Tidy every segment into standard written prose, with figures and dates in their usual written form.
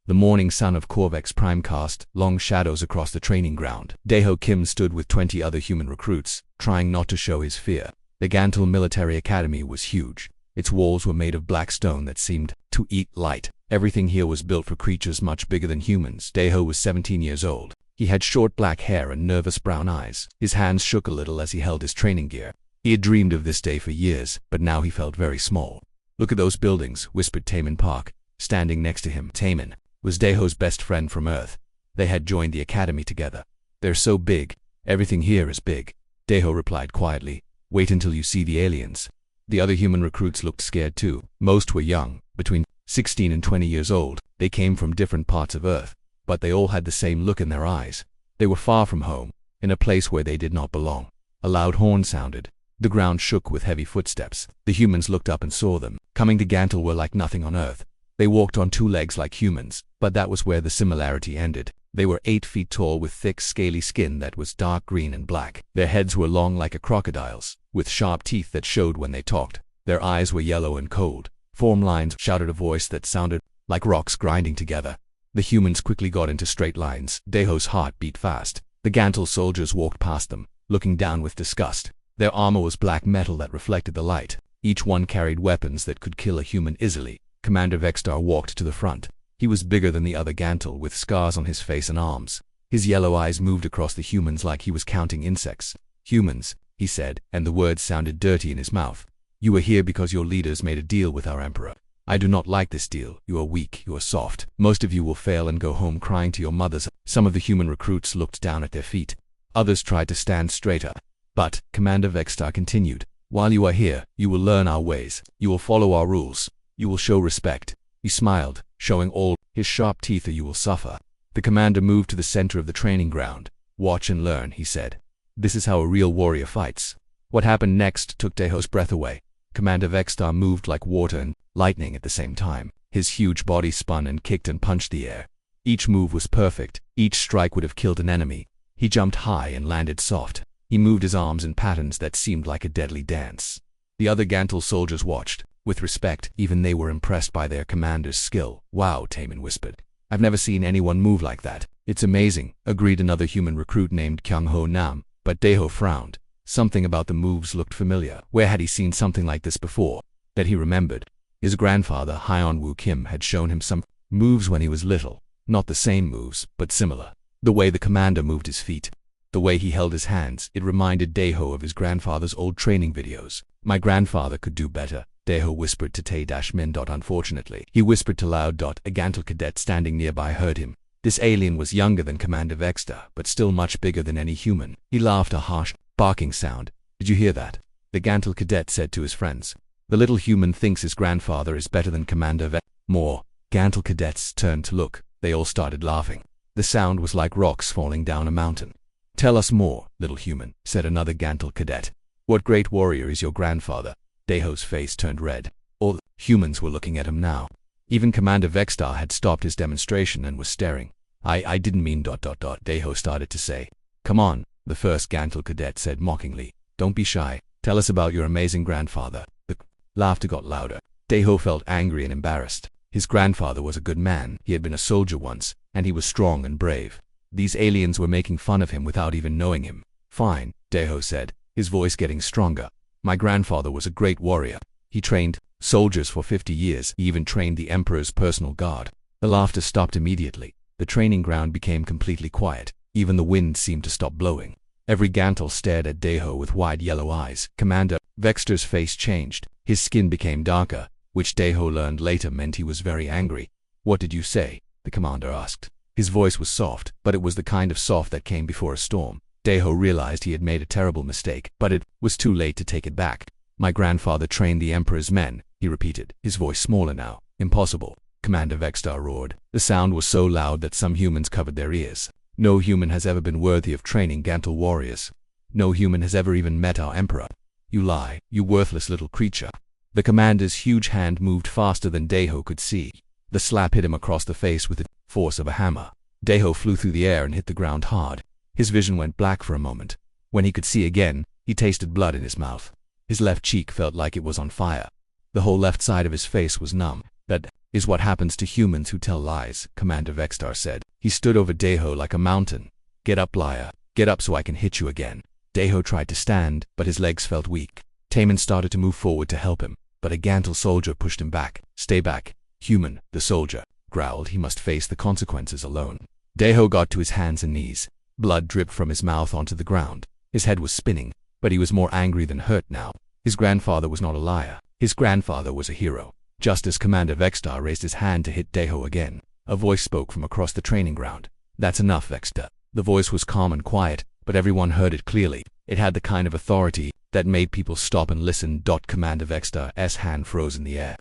The morning sun of Corvex Prime cast long shadows across the training ground. Daeho Kim stood with 20 other human recruits, trying not to show his fear. The Gantal Military Academy was huge. Its walls were made of black stone that seemed to eat light. Everything here was built for creatures much bigger than humans. Daeho was 17 years old. He had short black hair and nervous brown eyes. His hands shook a little as he held his training gear. He had dreamed of this day for years, but now he felt very small. "Look at those buildings," whispered Taemin Park, standing next to him. Taemin was Daeho's best friend from Earth. They had joined the academy together. "They're so big. Everything here is big," Daeho replied quietly. "Wait until you see the aliens." The other human recruits looked scared too. Most were young, between 16 and 20 years old. They came from different parts of Earth, but they all had the same look in their eyes. They were far from home, in a place where they did not belong. A loud horn sounded. The ground shook with heavy footsteps. The humans looked up and saw them. Coming to Gantal were like nothing on Earth. They walked on two legs like humans, but that was where the similarity ended. They were 8 feet tall with thick, scaly skin that was dark green and black. Their heads were long like a crocodile's, with sharp teeth that showed when they talked. Their eyes were yellow and cold. Form lines shouted a voice that sounded like rocks grinding together. The humans quickly got into straight lines. Daeho's heart beat fast. The Gantal soldiers walked past them, looking down with disgust. Their armor was black metal that reflected the light. Each one carried weapons that could kill a human easily. Commander Vextar walked to the front. He was bigger than the other Gantal, with scars on his face and arms. His yellow eyes moved across the humans like he was counting insects. "Humans," he said, and the words sounded dirty in his mouth. "You are here because your leaders made a deal with our emperor. I do not like this deal. You are weak, you are soft. Most of you will fail and go home crying to your mothers." Some of the human recruits looked down at their feet. Others tried to stand straighter. But Commander Vextar continued, "While you are here, you will learn our ways. You will follow our rules. You will show respect." He smiled, showing all his sharp teeth, "or you will suffer." The commander moved to the center of the training ground. "Watch and learn," he said. "This is how a real warrior fights." What happened next took Daeho's breath away. Commander Vextar moved like water and lightning at the same time. His huge body spun and kicked and punched the air. Each move was perfect. Each strike would have killed an enemy. He jumped high and landed soft. He moved his arms in patterns that seemed like a deadly dance. The other Gantal soldiers watched with respect. Even they were impressed by their commander's skill. "Wow," Taemin whispered. "I've never seen anyone move like that." "It's amazing," agreed another human recruit named Kyung Ho Nam, but Daeho frowned. Something about the moves looked familiar. Where had he seen something like this before? That he remembered. His grandfather, Hyeon Woo Kim, had shown him some moves when he was little. Not the same moves, but similar. The way the commander moved his feet. The way he held his hands, it reminded Daeho of his grandfather's old training videos. "My grandfather could do better," Daeho whispered to Tae-Min. "Unfortunately." He whispered to Loud. A Gantal cadet standing nearby heard him. This alien was younger than Commander Vextar, but still much bigger than any human. He laughed, a harsh, barking sound. "Did you hear that?" The Gantal cadet said to his friends. "The little human thinks his grandfather is better than Commander Vextar." More Gantal cadets turned to look. They all started laughing. The sound was like rocks falling down a mountain. "Tell us more, little human," said another Gantal cadet. "What great warrior is your grandfather?" Daeho's face turned red. All humans were looking at him now. Even Commander Vextar had stopped his demonstration and was staring. I didn't mean ... Daeho started to say. "Come on," the first Gantal cadet said mockingly. "Don't be shy. Tell us about your amazing grandfather." The laughter got louder. Daeho felt angry and embarrassed. His grandfather was a good man. He had been a soldier once, and he was strong and brave. These aliens were making fun of him without even knowing him. "Fine," Daeho said, his voice getting stronger. "My grandfather was a great warrior. He trained soldiers for 50 years. He even trained the Emperor's personal guard." The laughter stopped immediately. The training ground became completely quiet. Even the wind seemed to stop blowing. Every Gantal stared at Daeho with wide yellow eyes. Commander Vextar's face changed. His skin became darker, which Daeho learned later meant he was very angry. "What did you say?" the commander asked. His voice was soft, but it was the kind of soft that came before a storm. Daeho realized he had made a terrible mistake, but it was too late to take it back. "My grandfather trained the Emperor's men," he repeated, his voice smaller now. "Impossible," Commander Vextar roared. The sound was so loud that some humans covered their ears. "No human has ever been worthy of training Gantal warriors. No human has ever even met our Emperor. You lie, you worthless little creature." The commander's huge hand moved faster than Daeho could see. The slap hit him across the face with the force of a hammer. Daeho flew through the air and hit the ground hard. His vision went black for a moment. When he could see again, he tasted blood in his mouth. His left cheek felt like it was on fire. The whole left side of his face was numb. That is what happens to humans who tell lies, Commander Vextar said. He stood over Deho like a mountain. Get up, liar. Get up so I can hit you again. Deho tried to stand, but his legs felt weak. Taman started to move forward to help him, but a Gantal soldier pushed him back. Stay back, human, the soldier growled. He must face the consequences alone. Deho got to his hands and knees. Blood dripped from his mouth onto the ground. His head was spinning, but he was more angry than hurt now. His grandfather was not a liar. His grandfather was a hero. Just as Commander Vextar raised his hand to hit Deho again, a voice spoke from across the training ground. That's enough, Vextar. The voice was calm and quiet, but everyone heard it clearly. It had the kind of authority that made people stop and listen. Commander Vextar's hand froze in the air.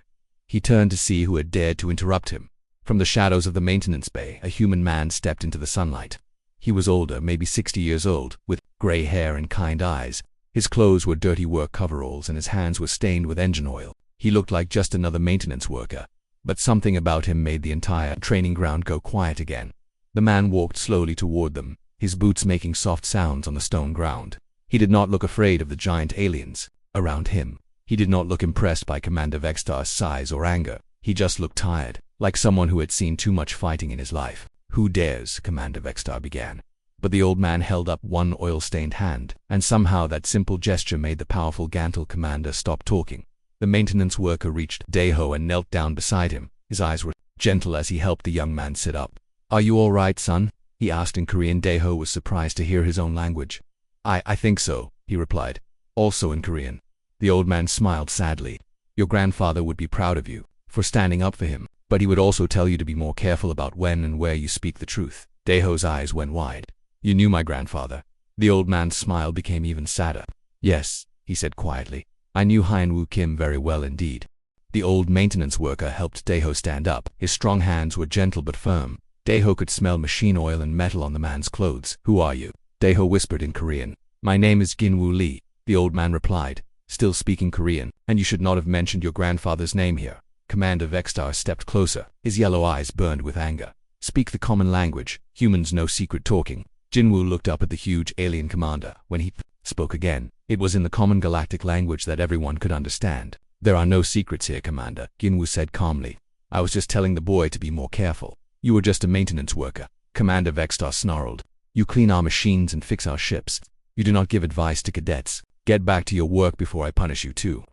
He turned to see who had dared to interrupt him. From the shadows of the maintenance bay, a human man stepped into the sunlight. He was older, maybe 60 years old, with gray hair and kind eyes. His clothes were dirty work coveralls and his hands were stained with engine oil. He looked like just another maintenance worker. But something about him made the entire training ground go quiet again. The man walked slowly toward them, his boots making soft sounds on the stone ground. He did not look afraid of the giant aliens around him. He did not look impressed by Commander Vextar's size or anger. He just looked tired, like someone who had seen too much fighting in his life. Who dares? Commander Vextar began. But the old man held up one oil-stained hand, and somehow that simple gesture made the powerful Gantal commander stop talking. The maintenance worker reached Deho and knelt down beside him. His eyes were gentle as he helped the young man sit up. Are you all right, son? He asked in Korean. Deho was surprised to hear his own language. I think so, he replied, also in Korean. The old man smiled sadly. Your grandfather would be proud of you for standing up for him, but he would also tell you to be more careful about when and where you speak the truth. Deho's eyes went wide. You knew my grandfather. The old man's smile became even sadder. Yes, he said quietly. I knew Hyun-woo Kim very well indeed. The old maintenance worker helped Deho stand up. His strong hands were gentle but firm. Deho could smell machine oil and metal on the man's clothes. Who are you? Deho whispered in Korean. My name is Ginwoo Lee, the old man replied, still speaking Korean, and you should not have mentioned your grandfather's name here. Commander Vextar stepped closer. His yellow eyes burned with anger. Speak the common language. Humans know secret talking. Jinwoo looked up at the huge alien commander. When he spoke again, it was in the common galactic language that everyone could understand. There are no secrets here, Commander, Ginwoo said calmly. I was just telling the boy to be more careful. You were just a maintenance worker. Commander Vextar snarled. You clean our machines and fix our ships. You do not give advice to cadets. Get back to your work before I punish you too.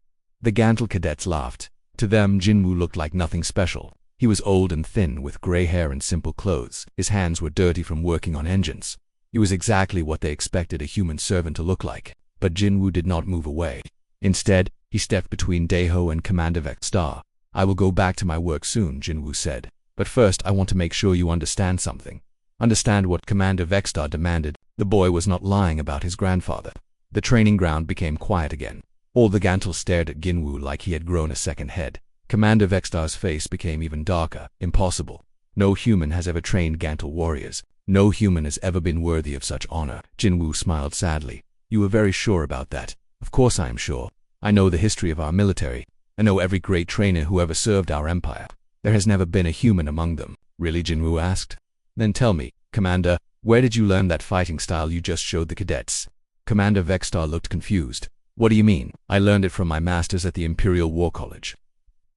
The Gantal cadets laughed. To them, Jinwoo looked like nothing special. He was old and thin, with gray hair and simple clothes. His hands were dirty from working on engines. He was exactly what they expected a human servant to look like. But Jinwoo did not move away. Instead, he stepped between Deho and Commander Vextar. I will go back to my work soon, Jinwoo said. But first I want to make sure you understand something. Understand what Commander Vextar demanded. The boy was not lying about his grandfather. The training ground became quiet again. All the Gantal stared at Ginwoo like he had grown a second head. Commander Vextar's face became even darker. Impossible. No human has ever trained Gantal warriors. No human has ever been worthy of such honor. Jinwoo smiled sadly. You were very sure about that. Of course I am sure. I know the history of our military. I know every great trainer who ever served our empire. There has never been a human among them. Really? Jinwoo asked. Then tell me, Commander, where did you learn that fighting style you just showed the cadets? Commander Vextar looked confused. What do you mean? I learned it from my masters at the Imperial War College.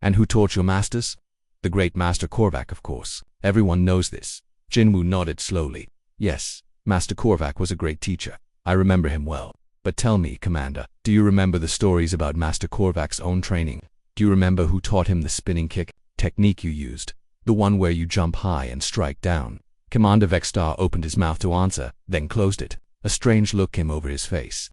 And who taught your masters? The great Master Korvac, of course. Everyone knows this. Jinwoo nodded slowly. Yes, Master Korvac was a great teacher. I remember him well. But tell me, Commander, do you remember the stories about Master Korvac's own training? Do you remember who taught him the spinning kick technique you used? The one where you jump high and strike down. Commander Vextar opened his mouth to answer, then closed it. A strange look came over his face.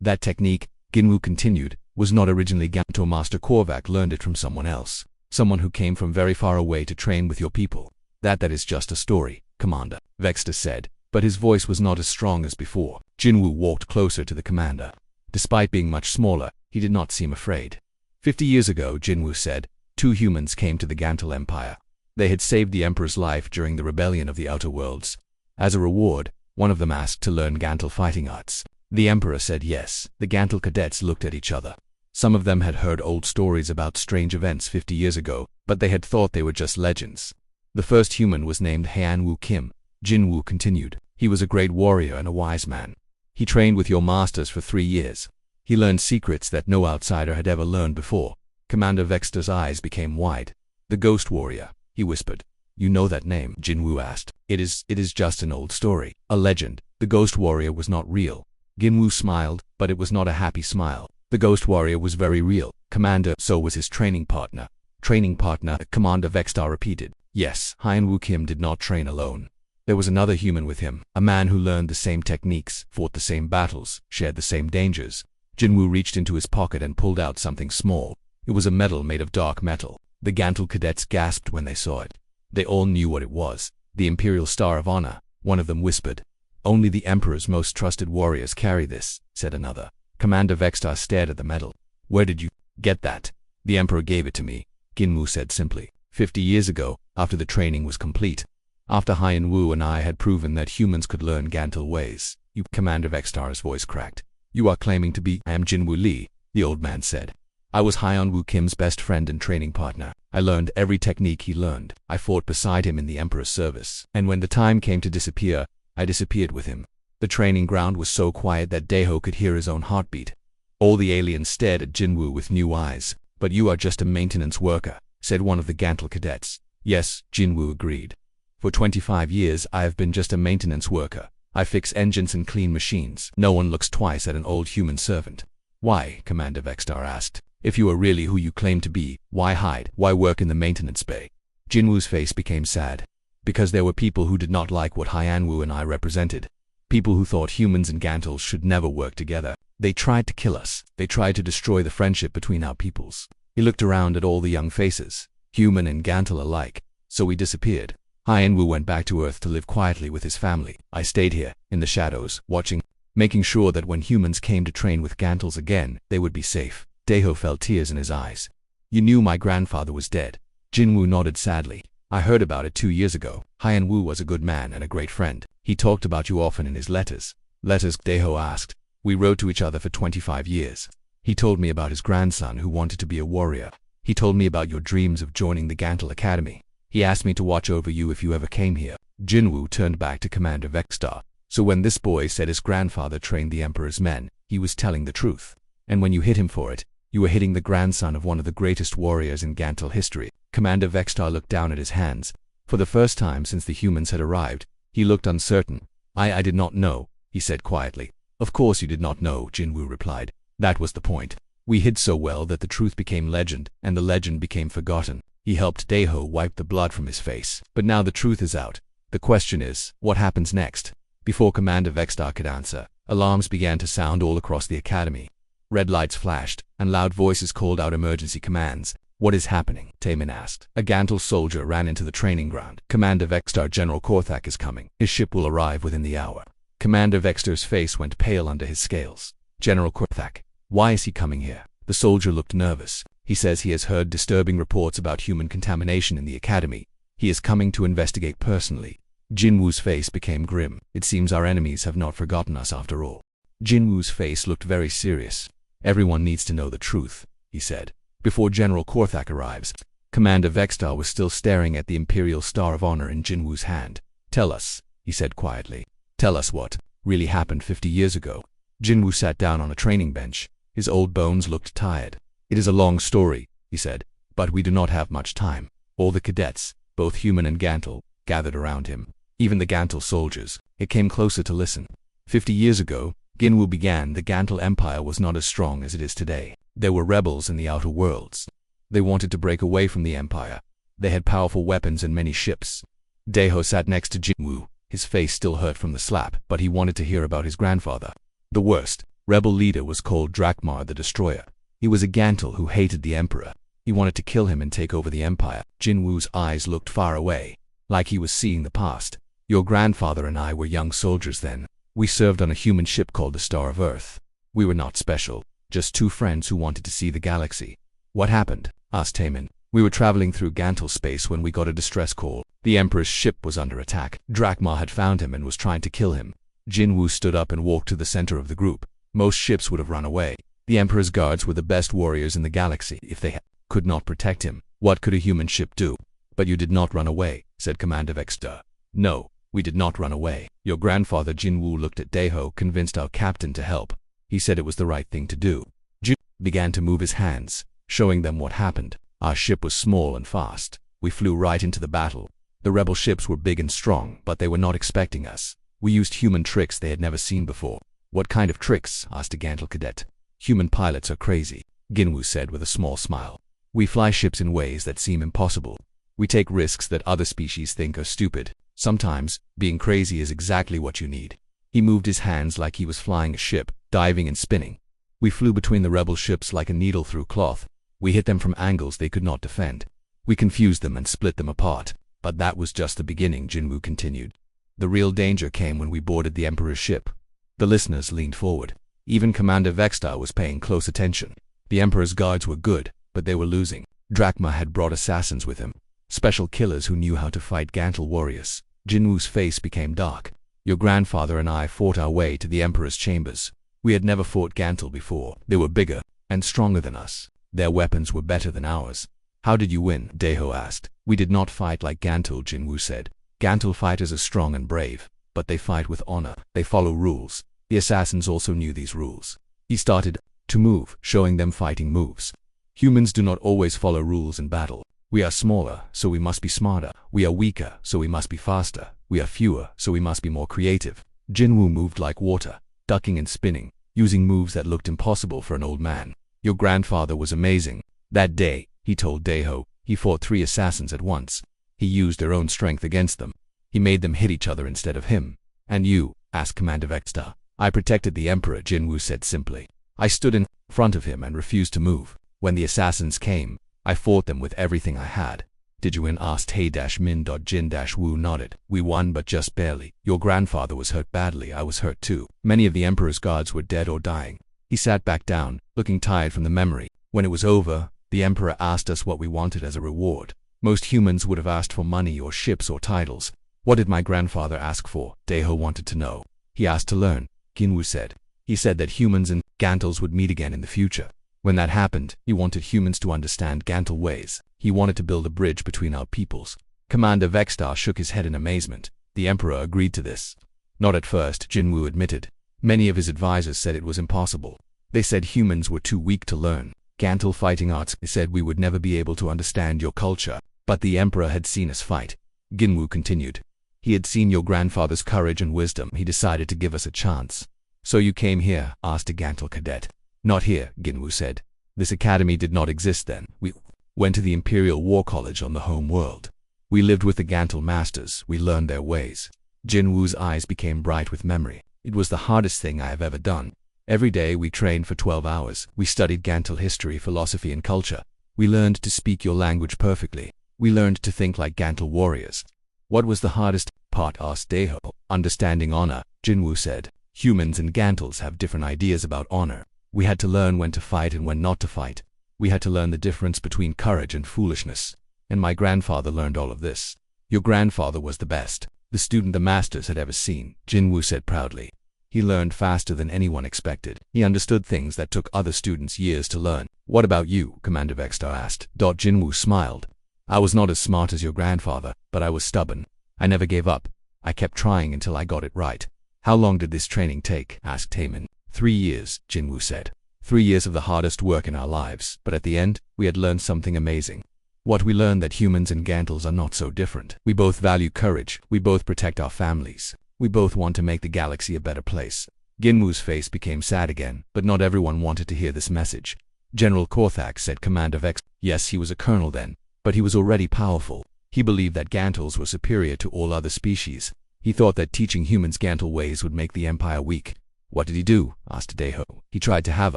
That technique, Ginwoo continued, was not originally Gantal. Master Korvac learned it from someone else. Someone who came from very far away to train with your people. That is just a story, Commander, Vextar said, but his voice was not as strong as before. Jinwoo walked closer to the commander. Despite being much smaller, he did not seem afraid. 50 years ago, Jinwoo said, 2 humans came to the Gantal Empire. They had saved the Emperor's life during the rebellion of the Outer Worlds. As a reward, one of them asked to learn Gantal fighting arts. The Emperor said yes. The Gantal cadets looked at each other. Some of them had heard old stories about strange events 50 years ago, but they had thought they were just legends. The first human was named Hyun-woo Kim. Jinwoo continued. He was a great warrior and a wise man. He trained with your masters for 3 years. He learned secrets that no outsider had ever learned before. Commander Vextar's eyes became wide. The The ghost warrior, he whispered. You know that name? Jinwoo asked. It is just an old story, a legend. The ghost warrior was not real. Jinwoo smiled, but it was not a happy smile. The ghost warrior was very real, Commander. So was his training partner. Training partner, Commander Vextar repeated. Yes, Hyun-woo Kim did not train alone. There was another human with him, a man who learned the same techniques, fought the same battles, shared the same dangers. Jinwoo reached into his pocket and pulled out something small. It was a medal made of dark metal. The Gantal cadets gasped when they saw it. They all knew what it was. The Imperial Star of Honor. One of them whispered. Only the Emperor's most trusted warriors carry this, said another. Commander Vextar stared at the medal. Where did you get that? The Emperor gave it to me, Jinwoo said simply. 50 years ago, after the training was complete. After Hyun-woo and I had proven that humans could learn Gantal ways. You, Commander Vextar's voice cracked. You are claiming to be. I am Jinwoo Lee, the old man said. I was Hyun-woo Kim's best friend and training partner. I learned every technique he learned. I fought beside him in the Emperor's service. And when the time came to disappear, I disappeared with him. The training ground was so quiet that Daeho could hear his own heartbeat. All the aliens stared at Jinwoo with new eyes. But you are just a maintenance worker, said one of the Gantal cadets. Yes, Jinwoo agreed. For 25 years I have been just a maintenance worker. I fix engines and clean machines. No one looks twice at an old human servant. Why? Commander Vextar asked. If you are really who you claim to be, why hide? Why work in the maintenance bay? Jinwoo's face became sad. Because there were people who did not like what Hyun-woo and I represented. People who thought humans and Gantals should never work together. They tried to kill us. They tried to destroy the friendship between our peoples. He looked around at all the young faces, human and Gantal alike. So we disappeared. Hyun-woo went back to Earth to live quietly with his family. I stayed here, in the shadows, watching, making sure that when humans came to train with Gantals again, they would be safe. Daeho felt tears in his eyes. You knew my grandfather was dead. Jinwoo nodded sadly. I heard about it 2 years ago. Hyun-woo was a good man and a great friend. He talked about you often in his letters. Letters? Daeho asked. We wrote to each other for 25 years. He told me about his grandson who wanted to be a warrior. He told me about your dreams of joining the Gantal Academy. He asked me to watch over you if you ever came here. Jinwoo turned back to Commander Vextar. So when this boy said his grandfather trained the Emperor's men, he was telling the truth. And when you hit him for it, you were hitting the grandson of one of the greatest warriors in Gantal history. Commander Vextar looked down at his hands. For the first time since the humans had arrived, he looked uncertain. I did not know, he said quietly. Of course you did not know, Jinwoo replied. That was the point. We hid so well that the truth became legend, and the legend became forgotten. He helped Daeho wipe the blood from his face. But now the truth is out. The question is, what happens next? Before Commander Vextar could answer, alarms began to sound all across the academy. Red lights flashed, and loud voices called out emergency commands. What is happening? Taemin asked. A Gantal soldier ran into the training ground. Commander Vextar, General Korthak is coming. His ship will arrive within the hour. Commander Vextar's face went pale under his scales. General Korthak, why is he coming here? The soldier looked nervous. He says he has heard disturbing reports about human contamination in the academy. He is coming to investigate personally. Jinwoo's face became grim. It seems our enemies have not forgotten us after all. Jinwoo's face looked very serious. Everyone needs to know the truth, he said. Before General Korthak arrives, Commander Vextar was still staring at the Imperial Star of Honor in Jinwoo's hand. Tell us, he said quietly. Tell us what really happened 50 years ago. Jinwoo sat down on a training bench. His old bones looked tired. It is a long story, he said, but we do not have much time. All the cadets, both human and Gantal, gathered around him. Even the Gantal soldiers. It came closer to listen. 50 years ago, Jinwoo began. The Gantal Empire was not as strong as it is today. There were rebels in the outer worlds. They wanted to break away from the Empire. They had powerful weapons and many ships. Daeho sat next to Jinwoo. His face still hurt from the slap, but he wanted to hear about his grandfather. The worst rebel leader was called Drakmar the Destroyer. He was a Gantal who hated the Emperor. He wanted to kill him and take over the Empire. Jinwoo's eyes looked far away, like he was seeing the past. Your grandfather and I were young soldiers then. We served on a human ship called the Star of Earth. We were not special, just two friends who wanted to see the galaxy. What happened? Asked Taemin. We were traveling through Gantal space when we got a distress call. The Emperor's ship was under attack. Drakmar had found him and was trying to kill him. Jinwoo stood up and walked to the center of the group. Most ships would have run away. The Emperor's guards were the best warriors in the galaxy. If they could not protect him, what could a human ship do? But you did not run away, said Commander Vextar. No, we did not run away. Your grandfather Jinwoo looked at Daeho, convinced our captain to help. He said it was the right thing to do. Jinwoo began to move his hands, showing them what happened. Our ship was small and fast. We flew right into the battle. The rebel ships were big and strong, but they were not expecting us. We used human tricks they had never seen before. What kind of tricks? Asked a Gantal cadet. Human pilots are crazy, Ginwu said with a small smile. We fly ships in ways that seem impossible. We take risks that other species think are stupid. Sometimes, being crazy is exactly what you need. He moved his hands like he was flying a ship, diving and spinning. We flew between the rebel ships like a needle through cloth. We hit them from angles they could not defend. We confused them and split them apart. But that was just the beginning, Jinwu continued. The real danger came when we boarded the Emperor's ship. The listeners leaned forward. Even Commander Vextar was paying close attention. The Emperor's guards were good, but they were losing. Drachma had brought assassins with him. Special killers who knew how to fight Gantal warriors. Jinwu's face became dark. Your grandfather and I fought our way to the Emperor's chambers. We had never fought Gantal before. They were bigger and stronger than us. Their weapons were better than ours. How did you win? Deho asked. We did not fight like Gantal, Jinwu said. Gantal fighters are strong and brave, but they fight with honor. They follow rules. The assassins also knew these rules. He started to move, showing them fighting moves. Humans do not always follow rules in battle. We are smaller, so we must be smarter. We are weaker, so we must be faster. We are fewer, so we must be more creative. Jinwu moved like water, ducking and spinning, using moves that looked impossible for an old man. Your grandfather was amazing. That day, he told Deho, he fought 3 assassins at once. He used their own strength against them. He made them hit each other instead of him. And you? Asked Commander Vextar. I protected the Emperor, Jinwu said simply. I stood in front of him and refused to move. When the assassins came, I fought them with everything I had. Did you win? Asked Hey-Min. Jin-Wu nodded. We won, but just barely. Your grandfather was hurt badly. I was hurt too. Many of the Emperor's guards were dead or dying. He sat back down, looking tired from the memory. When it was over, the Emperor asked us what we wanted as a reward. Most humans would have asked for money or ships or titles. What did my grandfather ask for? Deho wanted to know. He asked to learn, Ginwu said. He said that humans and Gantals would meet again in the future. When that happened, he wanted humans to understand Gantal ways. He wanted to build a bridge between our peoples. Commander Vextar shook his head in amazement. The Emperor agreed to this. Not at first, Jinwu admitted. Many of his advisors said it was impossible. They said humans were too weak to learn Gantal fighting arts. They said we would never be able to understand your culture. But the Emperor had seen us fight. Ginwu continued. He had seen your grandfather's courage and wisdom. He decided to give us a chance. So you came here? Asked a Gantal cadet. Not here, Ginwu said. This academy did not exist then. We went to the Imperial War College on the home world. We lived with the Gantal masters. We learned their ways. Jinwu's eyes became bright with memory. It was the hardest thing I have ever done. Every day we trained for 12 hours. We studied Gantal history, philosophy, and culture. We learned to speak your language perfectly. We learned to think like Gantal warriors. What was the hardest part? Asked Deho. Understanding honor, Jinwu said. Humans and Gantals have different ideas about honor. We had to learn when to fight and when not to fight. We had to learn the difference between courage and foolishness. And my grandfather learned all of this. Your grandfather was the best, the student the masters had ever seen, Jinwu said proudly. He learned faster than anyone expected. He understood things that took other students years to learn. What about you? Commander Vextar asked. Jinwu smiled. I was not as smart as your grandfather, but I was stubborn. I never gave up. I kept trying until I got it right. How long did this training take? Asked Taemin. 3 years, Jinwu said. 3 years of the hardest work in our lives, but at the end, we had learned something amazing. What we learned that humans and Gantals are not so different. We both value courage. We both protect our families. We both want to make the galaxy a better place. Ginwu's face became sad again, but not everyone wanted to hear this message. General Korthak said Commander Vex. Yes, he was a colonel then, but he was already powerful. He believed that Gantals were superior to all other species. He thought that teaching humans Gantal ways would make the Empire weak. What did he do? Asked Deho. He tried to have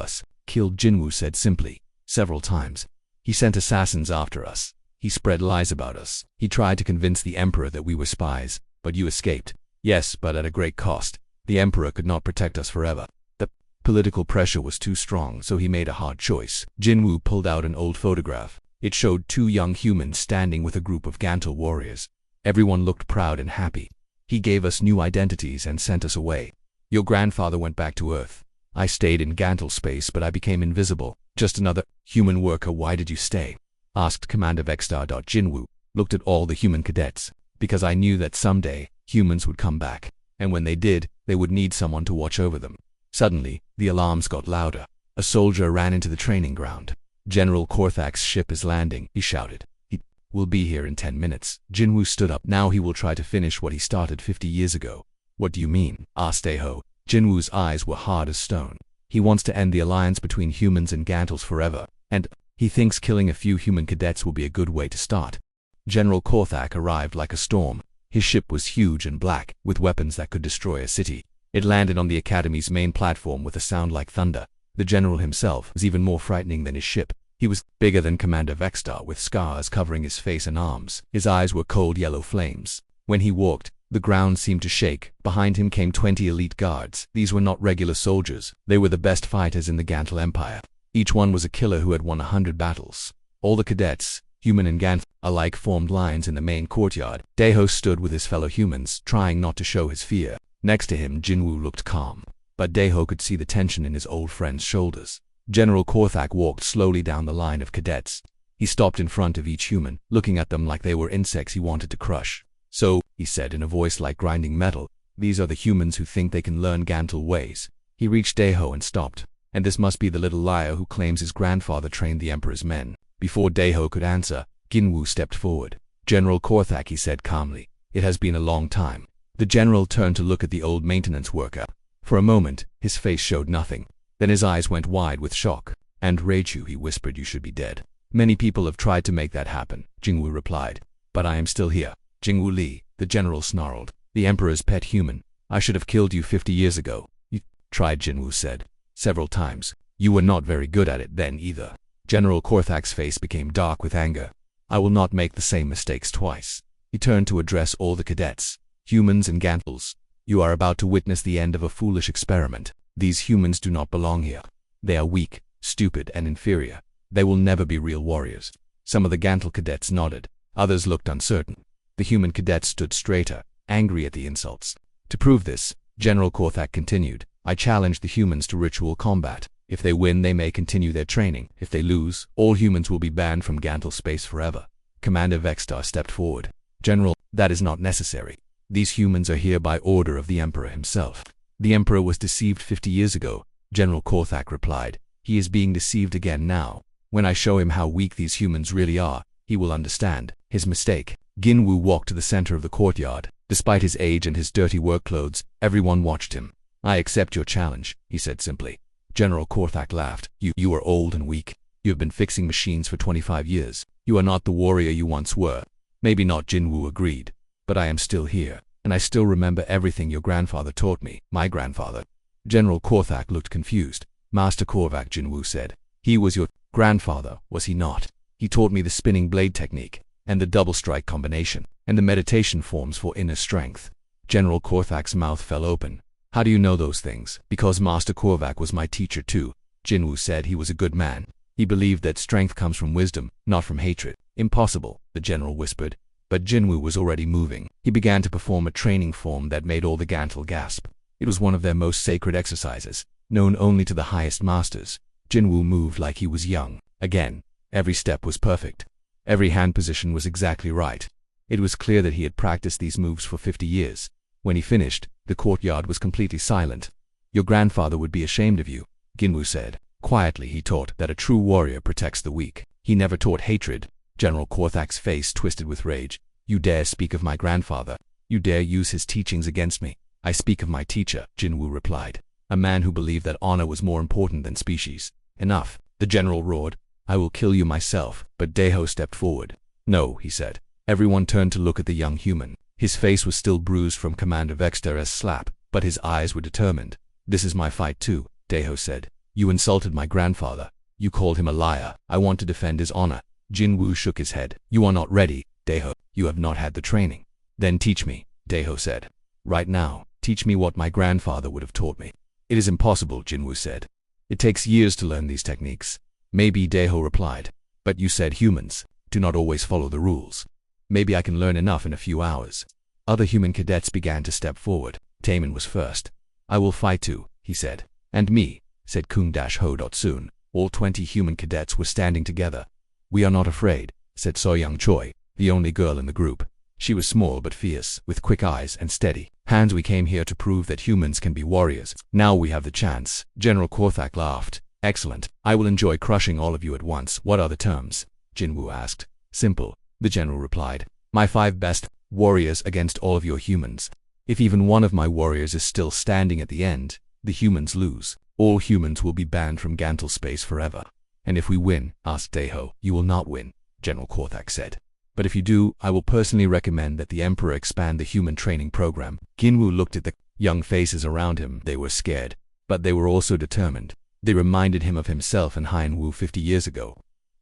us killed, Jinwu said simply. Several times. He sent assassins after us. He spread lies about us. He tried to convince the Emperor that we were spies, but you escaped. Yes, but at a great cost. The Emperor could not protect us forever. The political pressure was too strong, so he made a hard choice. Jinwu pulled out an old photograph. It showed 2 young humans standing with a group of Gantal warriors. Everyone looked proud and happy. He gave us new identities and sent us away. Your grandfather went back to Earth. I stayed in Gantal space, but I became invisible. Just another human worker. Why did you stay? Asked Commander Vextar. Jinwu looked at all the human cadets. Because I knew that someday, humans would come back. And when they did, they would need someone to watch over them. Suddenly, the alarms got louder. A soldier ran into the training ground. General Korthak's ship is landing, he shouted. He We'll be here in 10 minutes. Jinwoo stood up. Now he will try to finish what he started 50 years ago. What do you mean? Asked Daeho. Jinwoo's eyes were hard as stone. He wants to end the alliance between humans and Gantals forever, and he thinks killing a few human cadets will be a good way to start. General Korthak arrived like a storm. His ship was huge and black, with weapons that could destroy a city. It landed on the Academy's main platform with a sound like thunder. The general himself was even more frightening than his ship. He was bigger than Commander Vextar, with scars covering his face and arms. His eyes were cold yellow flames. When he walked, the ground seemed to shake. Behind him came 20 elite guards. These were not regular soldiers. They were the best fighters in the Gantal Empire. Each one was a killer who had won 100 battles. All the cadets, human and Gantal alike, formed lines in the main courtyard. Daeho stood with his fellow humans, trying not to show his fear. Next to him, Jinwoo looked calm, but Daeho could see the tension in his old friend's shoulders. General Korthak walked slowly down the line of cadets. He stopped in front of each human, looking at them like they were insects he wanted to crush. So, he said in a voice like grinding metal, these are the humans who think they can learn Gantal ways. He reached Daeho and stopped. And this must be the little liar who claims his grandfather trained the Emperor's men. Before Daeho could answer, Jinwoo stepped forward. General Korthak, he said calmly, it has been a long time. The general turned to look at the old maintenance worker. For a moment, his face showed nothing. Then his eyes went wide with shock. And Reichu, he whispered, you should be dead. Many people have tried to make that happen, Jinwoo replied. But I am still here. Jinwoo Lee, the general snarled. The Emperor's pet human. I should have killed you 50 years ago. You tried, Jinwoo said. Several times. You were not very good at it then either. General Korthak's face became dark with anger. I will not make the same mistakes twice. He turned to address all the cadets. Humans and Gantals. You are about to witness the end of a foolish experiment. These humans do not belong here. They are weak, stupid, and inferior. They will never be real warriors. Some of the Gantal cadets nodded. Others looked uncertain. The human cadets stood straighter, angry at the insults. To prove this, General Korthak continued, I challenge the humans to ritual combat. If they win, they may continue their training. If they lose, all humans will be banned from Gantal space forever. Commander Vextar stepped forward. General, that is not necessary. These humans are here by order of the Emperor himself. The Emperor was deceived 50 years ago, General Korthak replied. He is being deceived again now. When I show him how weak these humans really are, he will understand his mistake. Jinwoo walked to the center of the courtyard. Despite his age and his dirty work clothes, everyone watched him. I accept your challenge, he said simply. General Korthak laughed. You are old and weak. You have been fixing machines for 25 years. You are not the warrior you once were. Maybe not, Jinwoo agreed. But I am still here, and I still remember everything your grandfather taught me. My grandfather. General Korthak looked confused. Master Korvac, Jinwoo said. He was your grandfather, was he not? He taught me the spinning blade technique, and the double strike combination, and the meditation forms for inner strength. General Korthak's mouth fell open. How do you know those things? Because Master Korvac was my teacher too. Jinwoo said he was a good man. He believed that strength comes from wisdom, not from hatred. Impossible, the general whispered. But Jinwoo was already moving. He began to perform a training form that made all the Gantal gasp. It was one of their most sacred exercises, known only to the highest masters. Jinwoo moved like he was young. Again, every step was perfect. Every hand position was exactly right. It was clear that he had practiced these moves for 50 years. When he finished, the courtyard was completely silent. Your grandfather would be ashamed of you, Jinwoo said. Quietly he taught that a true warrior protects the weak. He never taught hatred. General Korthak's face twisted with rage. You dare speak of my grandfather. You dare use his teachings against me. I speak of my teacher, Jinwoo replied. A man who believed that honor was more important than species. Enough, the general roared. I will kill you myself. But Daeho stepped forward. No, he said. Everyone turned to look at the young human. His face was still bruised from Commander Vextar's slap, but his eyes were determined. This is my fight too, Daeho said. You insulted my grandfather. You called him a liar. I want to defend his honor. Jinwoo shook his head. You are not ready, Daeho. You have not had the training. Then teach me, Daeho said. Right now, teach me what my grandfather would have taught me. It is impossible, Jinwoo said. It takes years to learn these techniques. Maybe, Daeho replied. But you said humans do not always follow the rules. Maybe I can learn enough in a few hours. Other human cadets began to step forward. Taemin was first. I will fight too, he said. And me, said Kung-Ho. Soon, all 20 human cadets were standing together. We are not afraid, said So-Young Choi, the only girl in the group. She was small but fierce, with quick eyes and steady hands. We came here to prove that humans can be warriors. Now we have the chance. General Korthak laughed. Excellent. I will enjoy crushing all of you at once. What are the terms? Jinwoo asked. Simple. the general replied. My 5 best warriors against all of your humans. If even one of my warriors is still standing at the end, the humans lose. All humans will be banned from Gantal space forever. And if we win, asked Daiho. You will not win, General Korthak said. But if you do, I will personally recommend that the Emperor expand the human training program. Ginwu looked at the young faces around him. They were scared, but they were also determined. They reminded him of himself and Haiyan 50 years ago.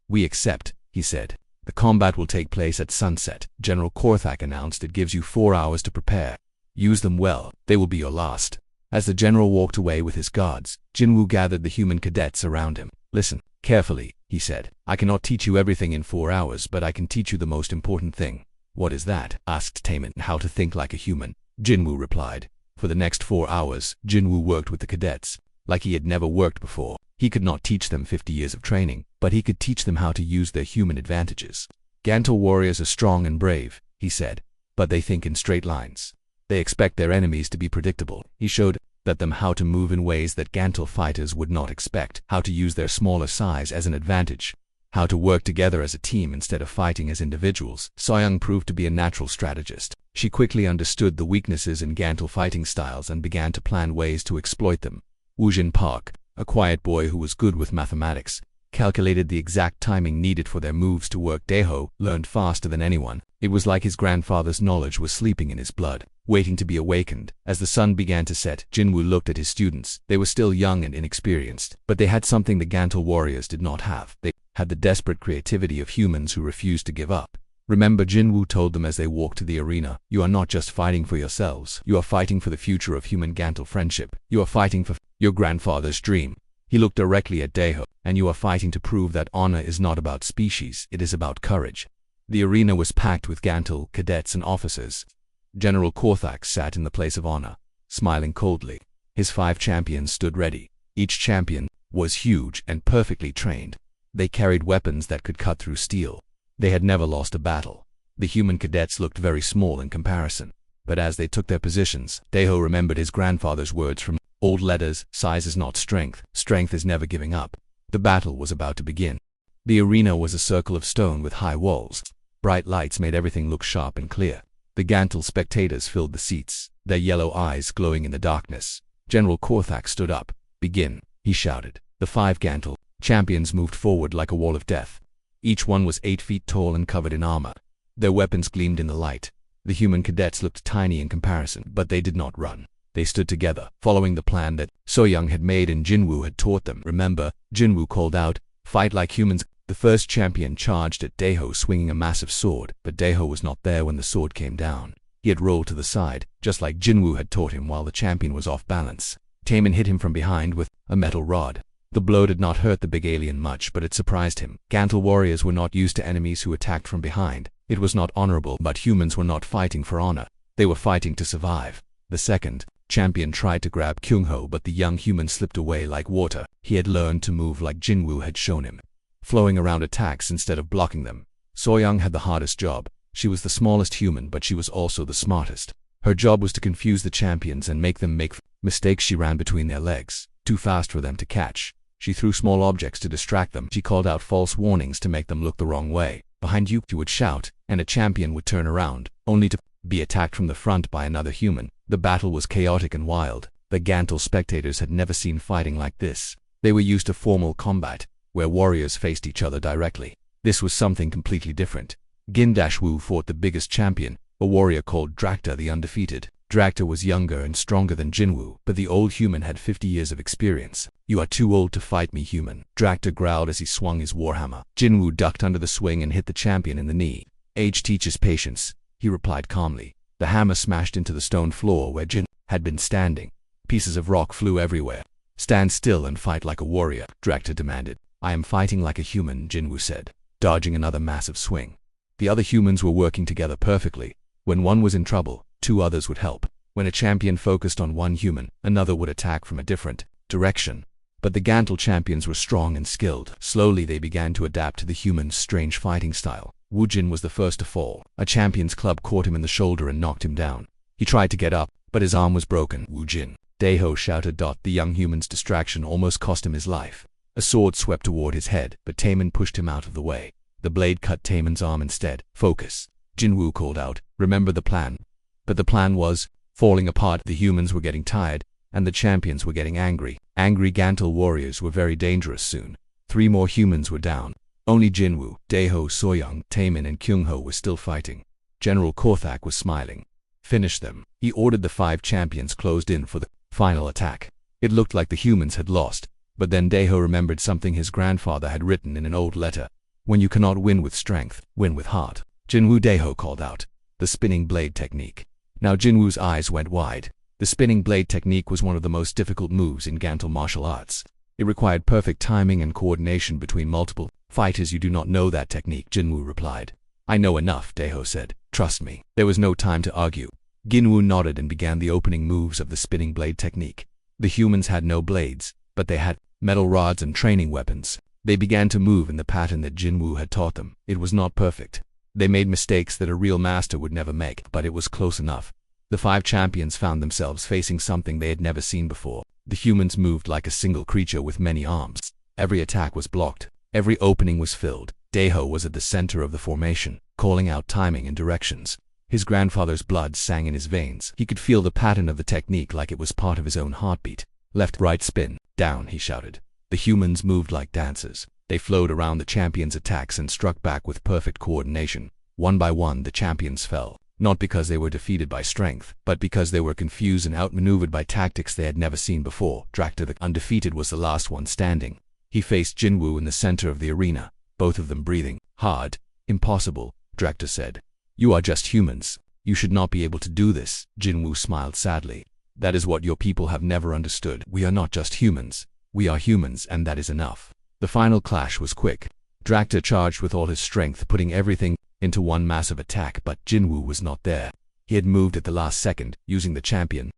We accept, he said. The combat will take place at sunset. General Korthak announced. It gives you 4 hours to prepare. Use them well. They will be your last. As the general walked away with his guards, Jinwu gathered the human cadets around him. Listen carefully, he said. I cannot teach you everything in 4 hours, but I can teach you the most important thing. What is that? Asked Taemin. How to think like a human, Jinwu replied. For the next 4 hours, Jinwu worked with the cadets like he had never worked before. He could not teach them 50 years of training, but he could teach them how to use their human advantages. Gantal warriors are strong and brave, he said, but they think in straight lines. They expect their enemies to be predictable. He showed them how to move in ways that Gantal fighters would not expect, how to use their smaller size as an advantage, how to work together as a team instead of fighting as individuals. Soyoung proved to be a natural strategist. She quickly understood the weaknesses in Gantal fighting styles and began to plan ways to exploit them. Woojin Park, a quiet boy who was good with mathematics, calculated the exact timing needed for their moves to work. Daiho learned faster than anyone. It was like his grandfather's knowledge was sleeping in his blood, waiting to be awakened. As the sun began to set, Jinwu looked at his students. They were still young and inexperienced, but they had something the Gantal warriors did not have. They had the desperate creativity of humans who refused to give up. Remember, Jinwu told them as they walked to the arena, you are not just fighting for yourselves. You are fighting for the future of human Gantal friendship. You are fighting for your grandfather's dream. He looked directly at Daiho. And you are fighting to prove that honor is not about species, it is about courage. The arena was packed with Gantal cadets and officers. General Korthak sat in the place of honor, smiling coldly. His 5 champions stood ready. Each champion was huge and perfectly trained. They carried weapons that could cut through steel. They had never lost a battle. The human cadets looked very small in comparison. But as they took their positions, Daiho remembered his grandfather's words from old letters: size is not strength, strength is never giving up. The battle was about to begin. The arena was a circle of stone with high walls. Bright lights made everything look sharp and clear. The Gantal spectators filled the seats, their yellow eyes glowing in the darkness. General Korthak stood up. Begin, he shouted. The 5 Gantal champions moved forward like a wall of death. Each one was 8 feet tall and covered in armor. Their weapons gleamed in the light. The human cadets looked tiny in comparison, but they did not run. They stood together, following the plan that Soyoung had made and Jinwu had taught them. Remember, Jinwu called out, fight like humans. The first champion charged at Daiho swinging a massive sword, but Daiho was not there when the sword came down. He had rolled to the side, just like Jinwu had taught him while the champion was off balance. Taemin hit him from behind with a metal rod. The blow did not hurt the big alien much, but it surprised him. Gantal warriors were not used to enemies who attacked from behind. It was not honorable, but humans were not fighting for honor. They were fighting to survive. The second champion tried to grab Kyungho, but the young human slipped away like water. He had learned to move like Jinwu had shown him, flowing around attacks instead of blocking them. Soyoung had the hardest job. She was the smallest human, but she was also the smartest. Her job was to confuse the champions and make them make mistakes. She ran between their legs, too fast for them to catch. She threw small objects to distract them. She called out false warnings to make them look the wrong way. Behind you, she would shout, and a champion would turn around, only to be attacked from the front by another human. The battle was chaotic and wild. The Gantal spectators had never seen fighting like this. They were used to formal combat, where warriors faced each other directly. This was something completely different. Gindashwu fought the biggest champion, a warrior called Drakta the Undefeated. Drakta was younger and stronger than Jinwu, but the old human had 50 years of experience. You are too old to fight me, human, Drakta growled as he swung his warhammer. Jinwu ducked under the swing and hit the champion in the knee. Age teaches patience, he replied calmly. The hammer smashed into the stone floor where Jin had been standing. Pieces of rock flew everywhere. Stand still and fight like a warrior, Drakta demanded. I am fighting like a human, Jinwu said, dodging another massive swing. The other humans were working together perfectly. When one was in trouble, 2 others would help. When a champion focused on one human, another would attack from a different direction. But the Gantal champions were strong and skilled. Slowly they began to adapt to the human's strange fighting style. Woojin was the first to fall. A champion's club caught him in the shoulder and knocked him down. He tried to get up, but his arm was broken. Woojin, Daiho shouted. The young human's distraction almost cost him his life. A sword swept toward his head, but Taemin pushed him out of the way. The blade cut Taemin's arm instead. Focus, Jinwoo called out. Remember the plan. But the plan was falling apart. The humans were getting tired, and the champions were getting angry. Angry Gantal warriors were very dangerous soon. 3 more humans were down. Only Jinwoo, Daeho, Soyoung, Taemin and Kyungho were still fighting. General Korthak was smiling. Finish them. He ordered. The 5 champions closed in for the final attack. It looked like the humans had lost, but then Daeho remembered something his grandfather had written in an old letter. When you cannot win with strength, win with heart. Jinwoo, Daeho called out. The spinning blade technique. Now Jinwoo's eyes went wide. The spinning blade technique was one of the most difficult moves in Gantal martial arts. It required perfect timing and coordination between multiple fighters. You do not know that technique, Jinwoo replied. I know enough, Daeho said. Trust me. There was no time to argue. Jinwoo nodded and began the opening moves of the spinning blade technique. The humans had no blades, but they had metal rods and training weapons. They began to move in the pattern that Jinwoo had taught them. It was not perfect. They made mistakes that a real master would never make, but it was close enough. The 5 champions found themselves facing something they had never seen before. The humans moved like a single creature with many arms. Every attack was blocked. Every opening was filled. Daeho was at the center of the formation, calling out timing and directions. His grandfather's blood sang in his veins. He could feel the pattern of the technique like it was part of his own heartbeat. Left, right, spin, down, he shouted. The humans moved like dancers. They flowed around the champions' attacks and struck back with perfect coordination. One by one, the champions fell. Not because they were defeated by strength, but because they were confused and outmaneuvered by tactics they had never seen before. Drakta, the undefeated, was the last one standing. He faced Jinwoo in the center of the arena, both of them breathing hard. Impossible, Drakta said. You are just humans. You should not be able to do this. Jinwoo smiled sadly. That is what your people have never understood. We are not just humans. We are humans, and that is enough. The final clash was quick. Drakta charged with all his strength, putting everything into one massive attack, but Jinwoo was not there. He had moved at the last second, using the champion